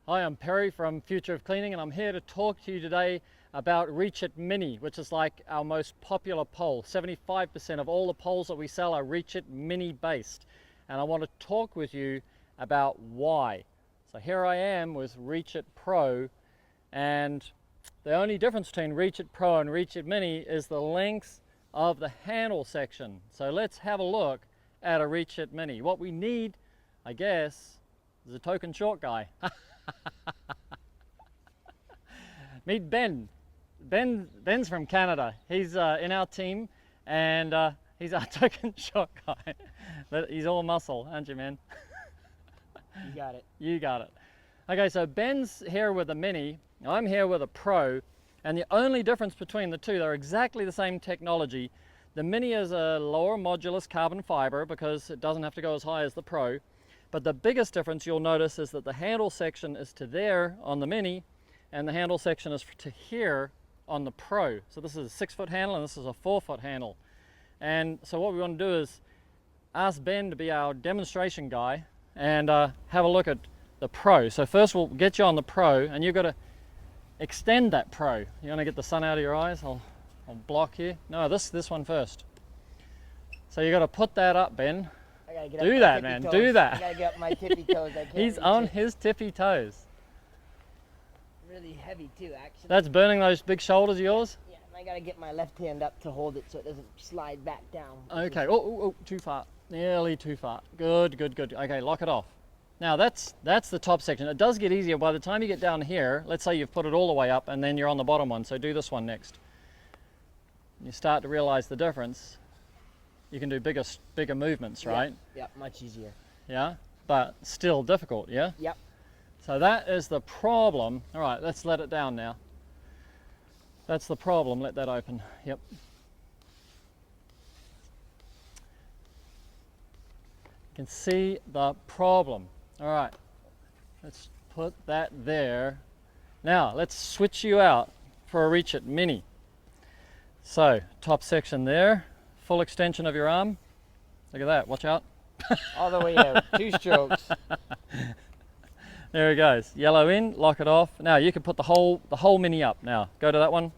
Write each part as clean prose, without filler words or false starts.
Hi, I'm Perry from Future of Cleaning, and I'm here to talk to you today about Reach-it Mini, which is like our most popular pole. 75% of all the poles that we sell are Reach-it Mini based, and I want to talk with you about why. So here I am with Reach-it Pro, and the only difference between Reach-it Pro and Reach-it Mini is the length of the handle section. So let's have a look at a Reach-it Mini. What we need, I guess, is a token short guy. Meet Ben. Ben's from Canada. He's in our team, and he's our token short guy. But he's all muscle, aren't you, man? You got it. You got it. Okay, so Ben's here with a Mini. I'm here with a Pro, and the only difference between the two, they're exactly the same technology. The Mini is a lower modulus carbon fiber because it doesn't have to go as high as the Pro. But the biggest difference you'll notice is that the handle section is to there on the Mini, and the handle section is to here on the Pro. So this is a 6-foot handle and this is a 4-foot handle. And so what we want to do is ask Ben to be our demonstration guy and have a look at the Pro. So first we'll get you on the Pro, and you've got to extend that Pro. You want to get the sun out of your eyes? I'll block here. No, this one first. So you got to put that up, Ben. Do that, man. Do that. I gotta get up my tippy toes. I can't He's on his tippy toes. Really heavy too, actually. That's burning those big shoulders of yours? Yeah, and I gotta get my left hand up to hold it so it doesn't slide back down. Okay. Oh, too far. Nearly too far. Good. Okay, lock it off. Now that's the top section. It does get easier by the time you get down here. Let's say you've put it all the way up and then you're on the bottom one. So do this one next. You start to realize the difference. You can do bigger movements, right? Yep, much easier. Yeah, but still difficult, yeah? Yep. So that is the problem. All right, let's let it down now. That's the problem. Let that open. Yep. You can see the problem. All right, let's put that there. Now, let's switch you out for a Reach-it Mini. So, top section there. Full extension of your arm. Look at that, watch out. All the way out, 2 strokes. There it goes. Yellow in, lock it off. Now you can put the whole Mini up now. Go to that one.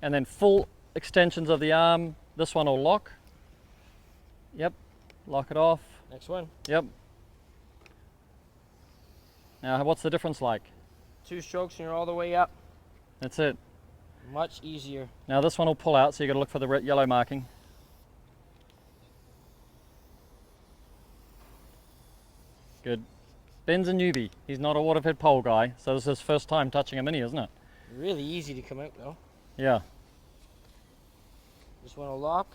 And then full extensions of the arm. This one will lock. Yep, lock it off. Next one. Yep. Now what's the difference like? 2 strokes and you're all the way up. That's it. Much easier. Now this one will pull out, so you got to look for the yellow marking. Good. Ben's a newbie. He's not a waterfed pole guy, so this is his first time touching a Mini, isn't it? Really easy to come out though. Yeah. This one will lock.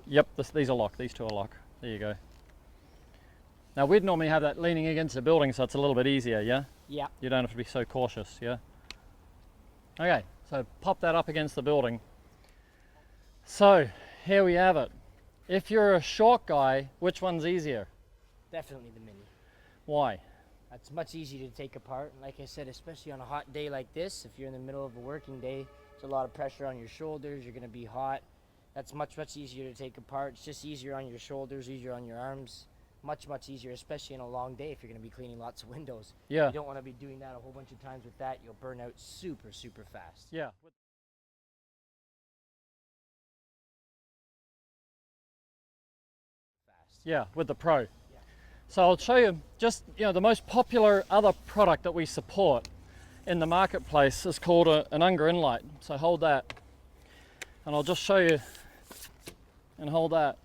Yep, these are locked. These two are locked. There you go. Now we'd normally have that leaning against the building, so it's a little bit easier, yeah? Yeah. You don't have to be so cautious, yeah? Okay, so pop that up against the building. So, here we have it. If you're a short guy, which one's easier? Definitely the Mini. Why? That's much easier to take apart. And like I said, especially on a hot day like this, if you're in the middle of a working day, there's a lot of pressure on your shoulders, you're going to be hot. That's much easier to take apart. It's just easier on your shoulders, easier on your arms. Much easier, especially in a long day if you're going to be cleaning lots of windows. Yeah. You don't want to be doing that a whole bunch of times with that. You'll burn out super fast. Yeah. Yeah, with the Pro. So I'll show you just, the most popular other product that we support in the marketplace is called an Unger Inlight. So hold that, and I'll just show you, and hold that.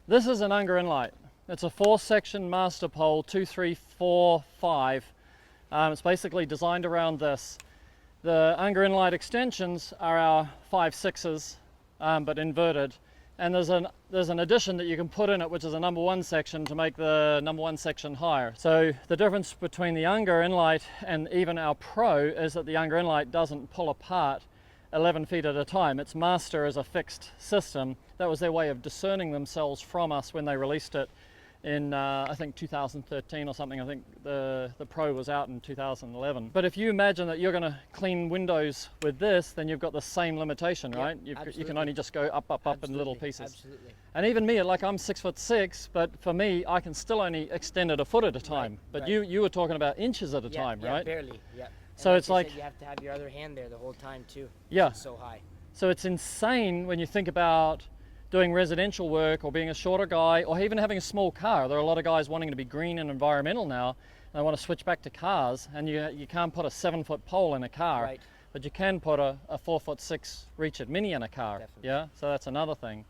This is an Unger Inlight. It's a 4-section master pole, 2, 3, 4, 5. It's basically designed around this. The Unger Inlight extensions are our 5/6s, but inverted. And there's an addition that you can put in it, which is a number 1 section to make the number 1 section higher. So the difference between the Unger Inlight and even our Pro is that the Unger Inlight doesn't pull apart 11 feet at a time. Its master is a fixed system. That was their way of discerning themselves from us when they released it in I think 2013 or something. I think the Pro was out in 2011. But if you imagine that you're going to clean windows with this, then you've got the same limitation, right? You can only just go up in little pieces. Absolutely. And even me, like I'm 6'6", but for me, I can still only extend it a foot at a time. But you were talking about inches at a time, right? Barely. Yeah. So and it's like you have to have your other hand there the whole time too. Yeah. It's so high. So it's insane when you think about doing residential work or being a shorter guy or even having a small car. There are a lot of guys wanting to be green and environmental now, and they want to switch back to cars, and you can't put a 7-foot pole in a car, Right. but you can put a 4'6" Reach-it Mini in a car. Definitely. Yeah, so that's another thing.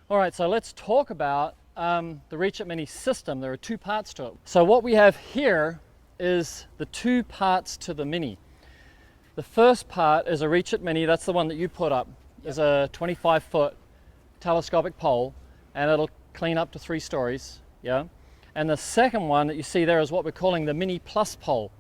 All right, so let's talk about the Reach-it Mini system. There are two parts to it. So what we have here is the two parts to the Mini. The first part is a Reach-it Mini. That's the one that you put up. Is a 25-foot telescopic pole, and it'll clean up to 3 stories. Yeah. And the second one that you see there is what we're calling the Mini Plus pole.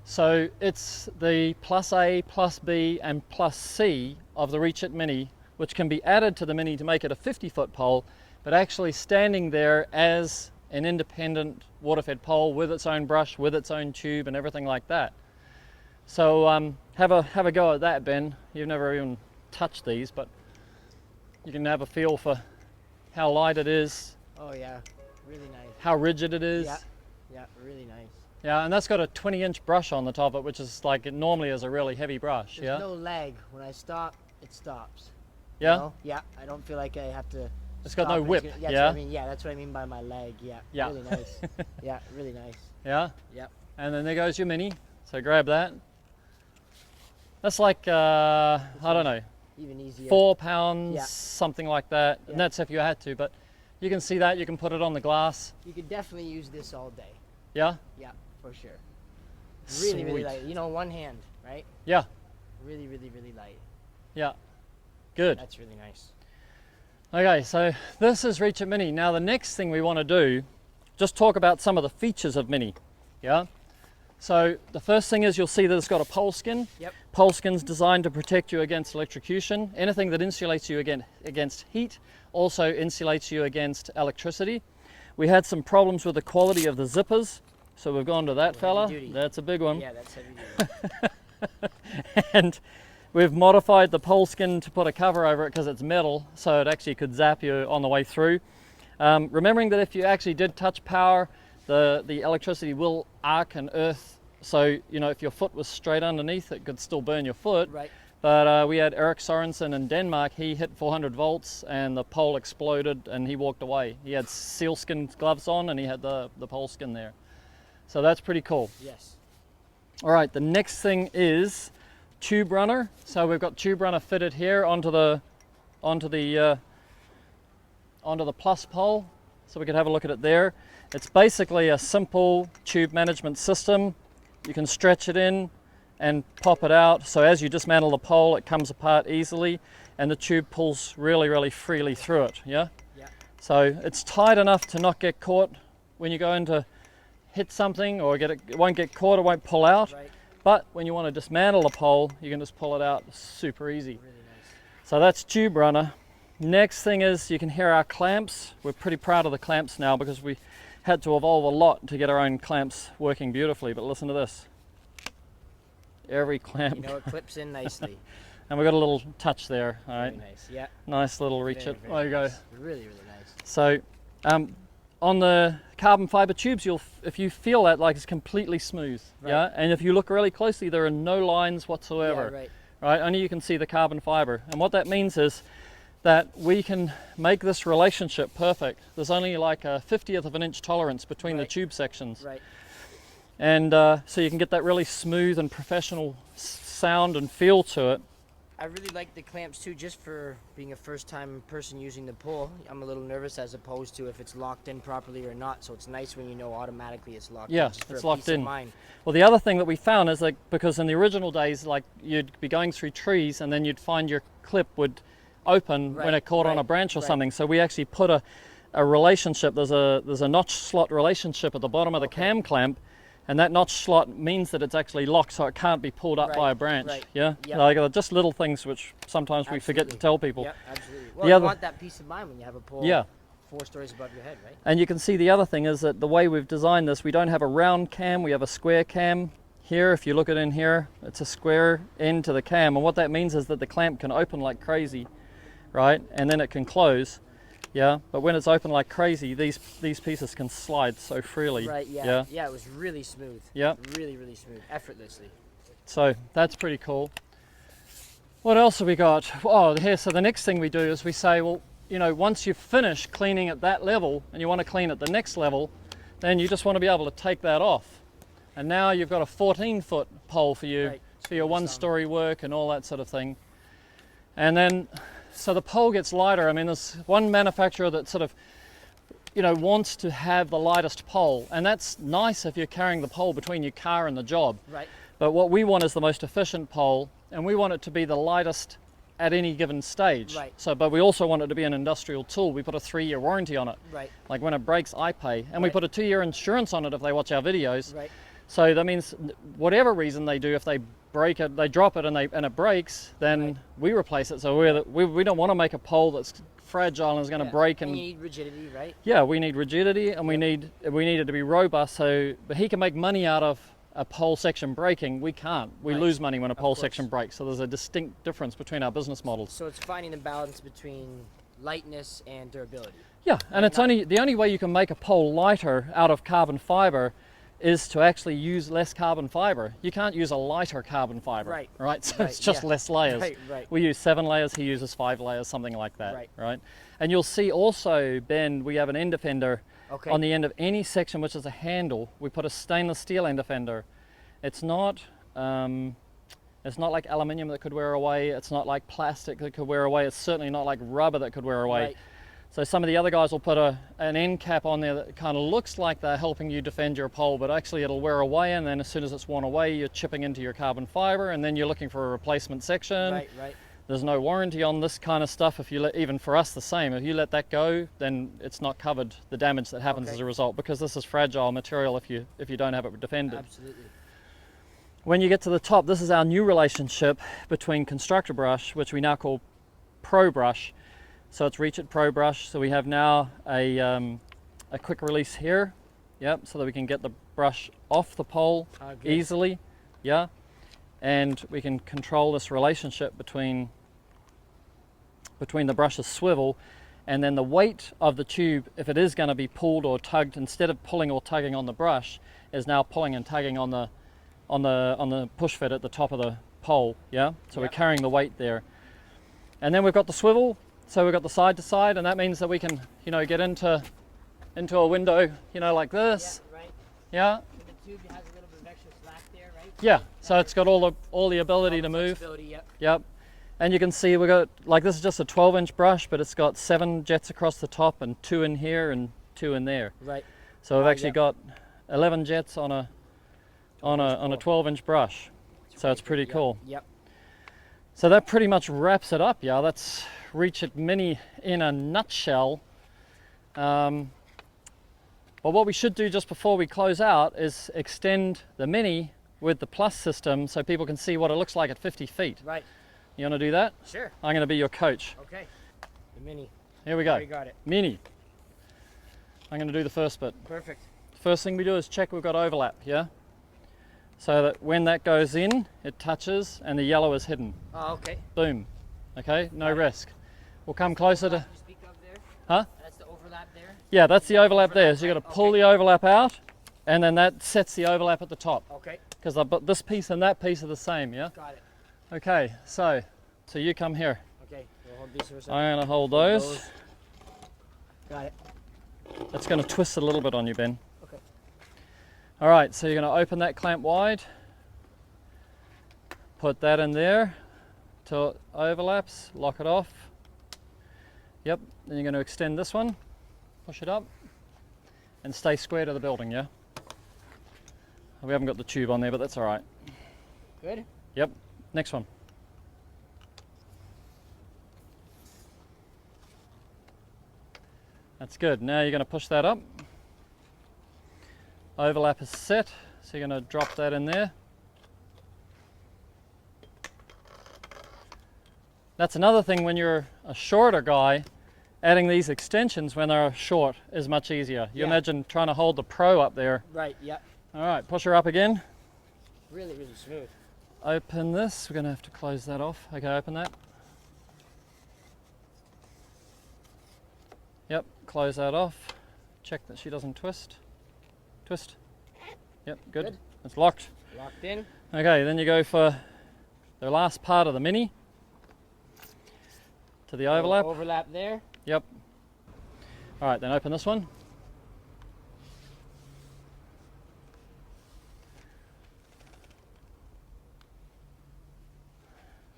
So it's the plus A, plus B, and plus C of the Reach-it Mini, which can be added to the Mini to make it a 50-foot pole, but actually standing there as an independent water-fed pole with its own brush, with its own tube, and everything like that. So have a go at that, Ben. You've never even touched these, but you can have a feel for how light it is. Oh yeah, really nice. How rigid it is. Yeah, really nice. Yeah, and that's got a 20-inch brush on the top of it, which is like it normally is a really heavy brush. There's no lag. When I stop, it stops. Yeah? You know? Yeah, I don't feel like I have to. It's got no stop. whip. That's what I mean. Yeah, that's what I mean by my lag. Yeah. Yeah. Really nice. Yeah, really nice. Yeah? Yep. And then there goes your Mini. So grab that. That's like, I don't know, Even easier. 4 pounds, Yeah. something like that. Yeah. And that's if you had to, but you can see that. You can put it on the glass. You could definitely use this all day. Yeah? Yeah, for sure. Really, really Sweet. light. You know, one hand, right? Yeah. Really, really, really light. Yeah. Good. That's really nice. Okay, so this is Reach-it Mini. Now the next thing we want to do, just talk about some of the features of Mini. Yeah. So the first thing is you'll see that it's got a pole skin. Yep. Pole skin's designed to protect you against electrocution. Anything that insulates you against heat also insulates you against electricity. We had some problems with the quality of the zippers, so we've gone to that fella. Heavy duty. That's a big one. Yeah, that's heavy duty. And we've modified the pole skin to put a cover over it because it's metal, so it actually could zap you on the way through. Remembering that if you actually did touch power, the electricity will arc and earth, so you know if your foot was straight underneath it could still burn your foot. Right. But we had Erik Sorensen in Denmark. He hit 400 volts and the pole exploded and he walked away. He had sealskin gloves on and he had the pole skin there. So that's pretty cool. Yes. All right, the next thing is tube runner. So we've got tube runner fitted here onto the plus pole, so we could have a look at it there. It's basically a simple tube management system. You can stretch it in and pop it out, so as you dismantle the pole it comes apart easily and the tube pulls really, really freely through it. Yeah. Yeah. So it's tight enough to not get caught when you go in to hit something, or it won't get caught, it won't pull out. Right. But when you want to dismantle a pole, you can just pull it out super easy. Really nice. So that's tube runner. Next thing is you can hear our clamps. We're pretty proud of the clamps now because we had to evolve a lot to get our own clamps working beautifully. But listen to this. Every clamp. You know, it clips in nicely. And we've got a little touch there. All right. Very nice. Yeah. Nice little Reach-it. Very There you go. nice. Really, really nice. So on the carbon fiber tubes, if you feel that, like, it's completely smooth. Right. Yeah. And if you look really closely, there are no lines whatsoever. Yeah, right. Right, only you can see the carbon fiber. And what that means is that we can make this relationship perfect. There's only like a 50th of an inch tolerance between the Right. tube sections. Right. And so you can get that really smooth and professional sound and feel to it. I really like the clamps too, just for being a first-time person using the pole. I'm a little nervous as opposed to if it's locked in properly or not. So it's nice when you know automatically it's locked Yeah, in. Just for it's a locked peace of in. mind. Well, the other thing that we found is that because in the original days, like you'd be going through trees and then you'd find your clip would open when Right, it caught on a right, branch or right. something. So we actually put a relationship. There's a notch slot relationship at the bottom of the cam clamp, and that notch slot means that it's actually locked, so it can't be pulled up Right, by a branch. right. Yeah, Yep. like just little things which sometimes we forget to Absolutely. tell people. Yep, absolutely. Well, The you other- want that peace of mind when you have a pole Yeah. 4 stories above your head, right? And you can see the other thing is that the way we've designed this, we don't have a round cam, we have a square cam. Here, if you look at in here, it's a square end to the cam, and what that means is that the clamp can open like crazy, right? And then it can close, yeah? But when it's open like crazy, these pieces can slide so freely. Right, yeah. Yeah, it was really smooth. Yeah. Really, really smooth, effortlessly. So that's pretty cool. What else have we got? Oh, here, so the next thing we do is we say, well, you know, once you've finished cleaning at that level and you want to clean at the next level, then you just want to be able to take that off. And now you've got a 14-foot pole for you, right, for your one-story work and all that sort of thing. And then, so the pole gets lighter. I mean, there's one manufacturer that sort of, you know, wants to have the lightest pole. And that's nice if you're carrying the pole between your car and the job. Right. But what we want is the most efficient pole, and we want it to be the lightest at any given stage. Right. So, but we also want it to be an industrial tool. We put a 3-year warranty on it. Right. Like when it breaks, I pay. And we Right. put a 2-year insurance on it if they watch our videos. Right. So that means whatever reason they do, if they break it, they drop it and it breaks, then Right. we replace it. So we don't want to make a pole that's fragile and is going to Yeah. break. And you need rigidity, right? Yeah, we need rigidity, and we need it to be robust. So, but he can make money out of a pole section breaking. We can't. We Right. lose money when a pole course. section breaks. So there's a distinct difference between our business models. So it's finding the balance between lightness and durability. Yeah, and it's only the only way you can make a pole lighter out of carbon fiber is to actually use less carbon fiber. You can't use a lighter carbon fiber, Right. right? So Right, it's just yeah. less layers. Right. We use 7 layers, he uses 5 layers, something like that, Right. And you'll see also, Ben, we have an end defender Okay. on the end of any section which is a handle. We put a stainless steel end defender. It's not like aluminium that could wear away. It's not like plastic that could wear away. It's certainly not like rubber that could wear away. Right. So some of the other guys will put an end cap on there that kind of looks like they're helping you defend your pole, but actually it'll wear away, and then as soon as it's worn away, you're chipping into your carbon fiber, and then you're looking for a replacement section. Right. There's no warranty on this kind of stuff. If you even for us the same, if you let that go, then it's not covered, the damage that happens as a result, because this is fragile material if you don't have it defended. Absolutely. When you get to the top, this is our new relationship between Constructor Brush, which we now call Pro Brush. So it's Reach-iT Pro Brush. So we have now a quick release here, yep, so that we can get the brush off the pole easily, yeah, and we can control this relationship between the brush's swivel and then the weight of the tube. If it is going to be pulled or tugged, instead of pulling or tugging on the brush, is now pulling and tugging on the push fit at the top of the pole, yeah? So we're carrying the weight there. And then we've got the swivel, so we've got the side to side, and that means that we can, you know, get into a window, you know, like this. Yeah, right. Yeah. So the tube has a little bit of extra slack there, right? Yeah. So it's got all the ability to move. Yep. Yep. And you can see we've got, like, this is just a 12-inch brush, but it's got 7 jets across the top and 2 in here and 2 in there. Right. So we've actually got 11 jets on a 12-inch brush. So it's pretty cool. Yep. So that pretty much wraps it up, yeah. That's Reach-iT Mini in a nutshell. But what we should do just before we close out is extend the Mini with the Plus system so people can see what it looks like at 50 feet. Right. You want to do that? Sure. I'm going to be your coach. Okay. The Mini. Here we go. We got it. Mini. I'm going to do the first bit. Perfect. First thing we do is check we've got overlap, yeah? So that when that goes in, it touches and the yellow is hidden. Oh, okay. Boom. Okay, no risk. We'll come closer to... You speak of there? Huh? That's the overlap there? Yeah, that's the overlap there. So you've got to pull the overlap out, and then that sets the overlap at the top. Okay. Because this piece and that piece are the same, yeah? Got it. Okay, so you come here. Okay. We'll hold these for a second. I'm going to hold those. Got it. It's going to twist a little bit on you, Ben. Okay. All right, so you're going to open that clamp wide. Put that in there till it overlaps, lock it off. Yep, then you're going to extend this one, push it up, and stay square to the building, yeah? We haven't got the tube on there, but that's all right. Good? Yep, next one. That's good. Now you're going to push that up. Overlap is set, so you're going to drop that in there. That's another thing when you're a shorter guy adding these extensions when they're short is much easier. You Yeah. imagine trying to hold the Pro up there. Right, yeah. All right, push her up again. Really, really smooth. Open this. We're going to have to close that off. Okay, open that. Yep, close that off. Check that she doesn't twist. Twist. Yep, good. It's locked. Locked in. Okay, then you go for the last part of the Mini to the overlap. Overlap there. Yep. All right, then open this one.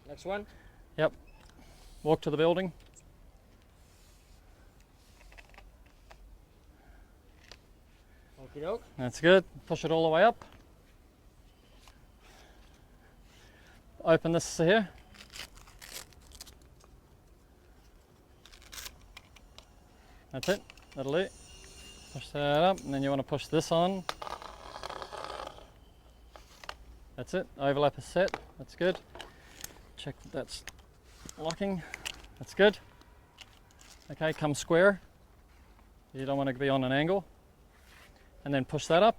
Next one. Yep. Walk to the building. Okie doke. That's good. Push it all the way up. Open this here. That's it. That'll do. Push that up, and then you want to push this on. That's it. Overlap is set. That's good. Check that that's locking. That's good. Okay, come square. You don't want to be on an angle. And then push that up.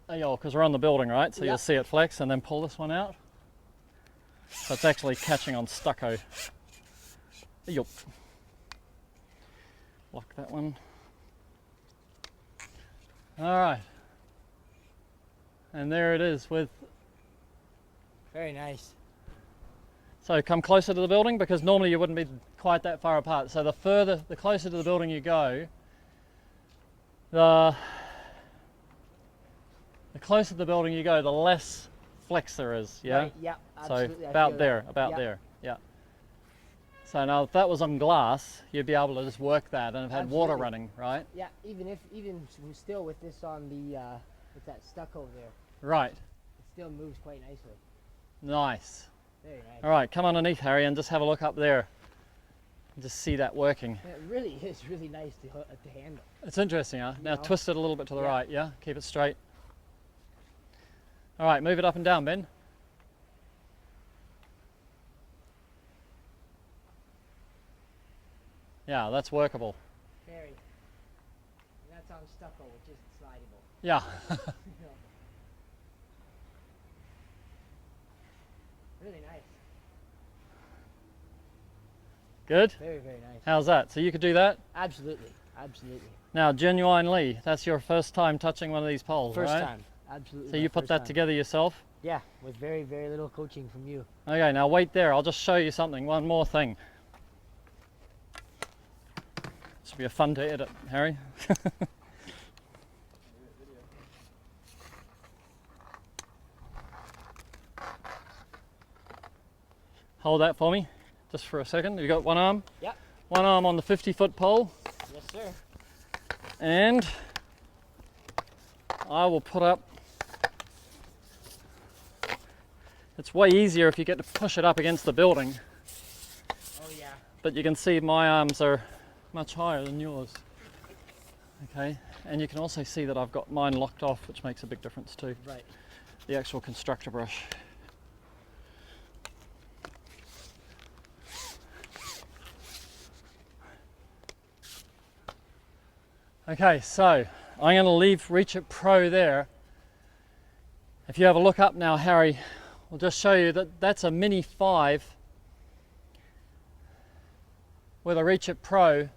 Because we're on the building, right? So Yep. you'll see it flex, and then pull this one out. So it's actually catching on stucco. Yup. Lock that one. All right. And there it is with. Very nice. So come closer to the building, because normally you wouldn't be quite that far apart. So the closer to the building you go, the closer to the building you go, the less flex there is. Yeah. Right, yeah. Absolutely. So I about feel there, that. about Yeah. there. Yeah. So now if that was on glass, you'd be able to just work that and have had water Absolutely. running, right? Yeah. Even still with this on the with that stucco there, Right. it still moves quite nicely. Nice. Very nice. All right, come underneath, Harry, and just have a look up there. And just see that working. It really is really nice to handle. It's interesting, huh? Now know? twist it a little bit to the Yeah. right, yeah? Keep it straight. All right, move it up and down, Ben. Yeah, that's workable. Very. And that's on stucco, which isn't slidable. Yeah. You know. Really nice. Good? Very, very nice. How's that? So you could do that? Absolutely. Absolutely. Now, genuinely, that's your first time touching one of these poles, First right? time. Absolutely. So my you put first that time. together yourself? Yeah, with very, very little coaching from you. Okay, now wait there. I'll just show you something. One more thing. This will be a fun to edit, Harry. Hold that for me, just for a second. You got one arm? Yep. One arm on the 50-foot pole, Yes, sir. and I will put up. It's way easier if you get to push it up against the building, Oh, yeah. but you can see my arms are much higher than yours. Okay, and you can also see that I've got mine locked off, which makes a big difference too. Right. The actual constructor brush. Okay, so I'm going to leave Reach-it Pro there. If you have a look up now, Harry, we'll just show you that that's a Mini 5 with a Reach-it Pro.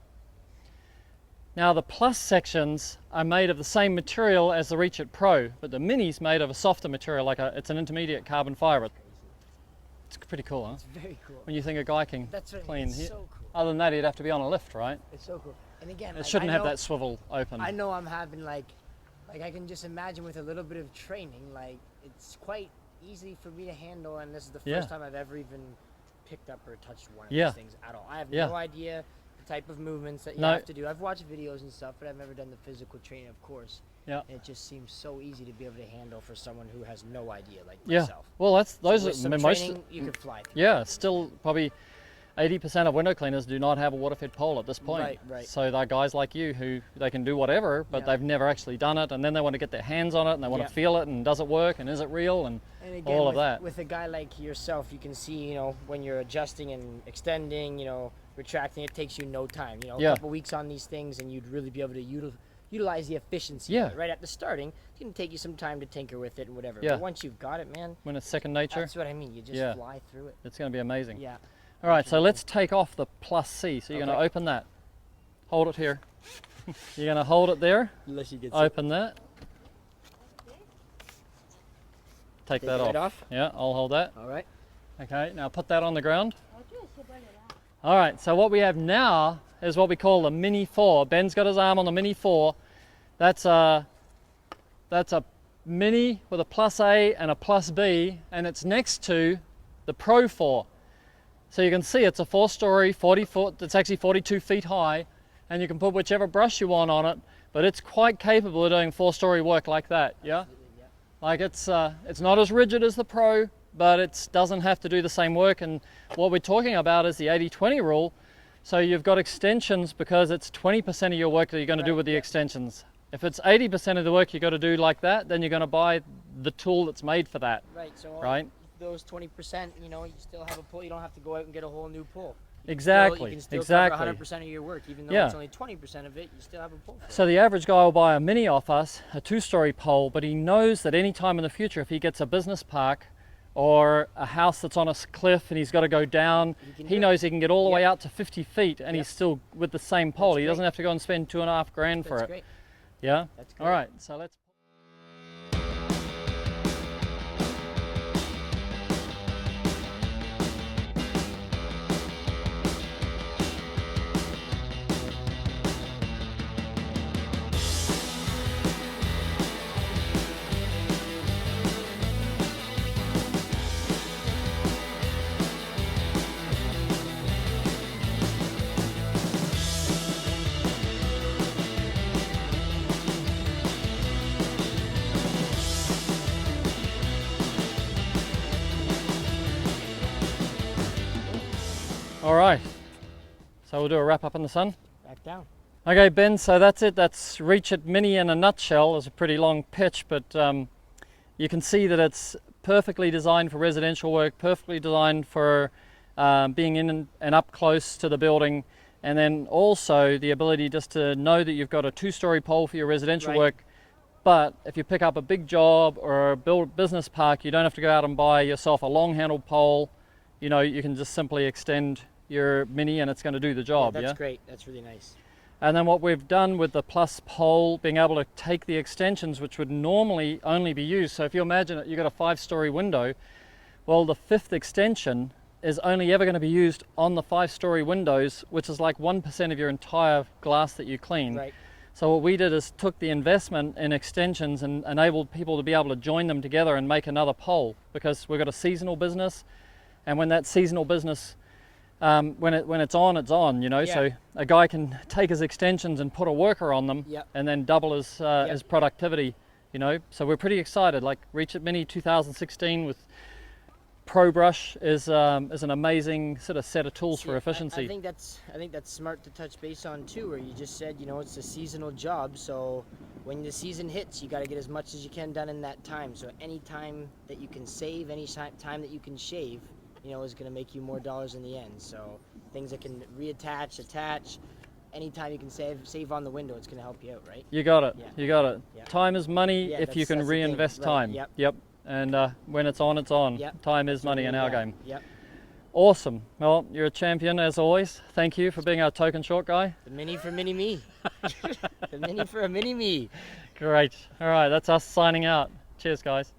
Now the plus sections are made of the same material as the Reach-it Pro, but the Mini's made of a softer material, it's an intermediate carbon fiber. It's pretty cool, huh? It's very cool. When you think a guy can That's what I clean mean. It's here. so cool. Other than that, he'd have to be on a lift, right? It's so cool. And again, It like, shouldn't I have know- that swivel open. I know I'm having like I can just imagine with a little bit of training, like it's quite easy for me to handle. And this is the first Yeah. time I've ever even picked up or touched one of Yeah. these things at all. I have Yeah. no idea the type of movements that you No. have to do. I've watched videos and stuff, but I've never done the physical training, of course. Yeah. And it just seems so easy to be able to handle for someone who has no idea, like Yeah. myself. Well, that's those With some are most. training, you could fly through. Yeah, still probably 80% of window cleaners do not have a water-fed pole at this point. Right, right. So they're guys like you who they can do whatever, but Yeah. they've never actually done it, and then they want to get their hands on it, and they want Yeah. to feel it, and does it work, and is it real, and And again, all with, of that. with a guy like yourself, you can see, when you're adjusting and extending, retracting it takes you no time. You know, Yeah. a couple weeks on these things, and you'd really be able to utilize the efficiency. Yeah. Of it. Right at the starting, it's gonna take you some time to tinker with it and whatever. Yeah. But once you've got it, man, When it's second nature, that's what I mean. You just Yeah. fly through it. it's going to be amazing. Yeah. All right, so let's take off the plus C. So you're going to Okay. open that. Hold it here. You're going to hold it there. Unless you get Open that. Take that it off. off. Yeah, I'll hold that. All right. Okay, now put that on the ground. All right, so what we have now is what we call the Mini 4. Ben's got his arm on the Mini 4. That's a Mini with a plus A and a plus B, and it's next to the Pro 4. So you can see it's a 4-story, 40 foot, it's actually 42 feet high, and you can put whichever brush you want on it, but it's quite capable of doing 4-story work like that, yeah? Like it's not as rigid as the Pro, but it doesn't have to do the same work. And what we're talking about is the 80-20 rule. So you've got extensions because it's 20% of your work that you're going to do with the extensions. If it's 80% of the work you've got to do like that, then you're going to buy the tool that's made for that. Right. So right? those 20%, you know, you still have a pull. You don't have to go out and get a whole new pull. Exactly. You can still exactly. cover 100% of your work, even though Yeah. it's only 20% of it. You still have a pull. So the average guy will buy a Mini off us, a 2-story pole, but he knows that any time in the future, if he gets a business park or a house that's on a cliff and he's got to go down, he knows he can get all the way out to 50 feet and he's still with the same pole. He doesn't have to go and spend $2,500 for That's it. great. Yeah? That's great. All right, so let's... All right, so we'll do a wrap up in the sun. Back down. Okay, Ben, so that's it. That's Reach-it Mini in a nutshell. It's a pretty long pitch, but you can see that it's perfectly designed for residential work, perfectly designed for being in and up close to the building, and then also the ability just to know that you've got a 2-story pole for your residential work. But if you pick up a big job or build a business park, you don't have to go out and buy yourself a long-handled pole. You know, you can just simply extend your Mini and it's going to do the job. That's great. That's really nice. And then what we've done with the plus pole, being able to take the extensions which would normally only be used. So if you imagine it, you've got a 5-story window. Well, the 5th extension is only ever going to be used on the 5-story windows, which is like 1% of your entire glass that you clean. Right. So what we did is took the investment in extensions and enabled people to be able to join them together and make another pole, because we've got a seasonal business, and when that seasonal business when it's on, you know. Yeah. So a guy can take his extensions and put a worker on them, Yep. and then double his productivity, you know. So we're pretty excited. Like Reach-it Mini 2016 with Pro Brush is an amazing sort of set of tools for efficiency. I think that's smart to touch base on too, where you just said, you know, it's a seasonal job, so when the season hits, you got to get as much as you can done in that time. So any time that you can save, any time that you can shave, you know, is going to make you more dollars in the end. So things that can reattach, attach, anytime you can save on the window, it's going to help you out, right? You got it. Yeah. You got it. Yeah. Time is money Yeah, if you can that's the thing. reinvest Right. time. Yep. Yep. And when it's on, it's on. Yep. Time is money in our Yeah. game. Yep. Awesome. Well, you're a champion as always. Thank you for being our token short guy. The Mini for Mini Me. The Mini for a Mini Me. Great. All right, that's us signing out. Cheers, guys.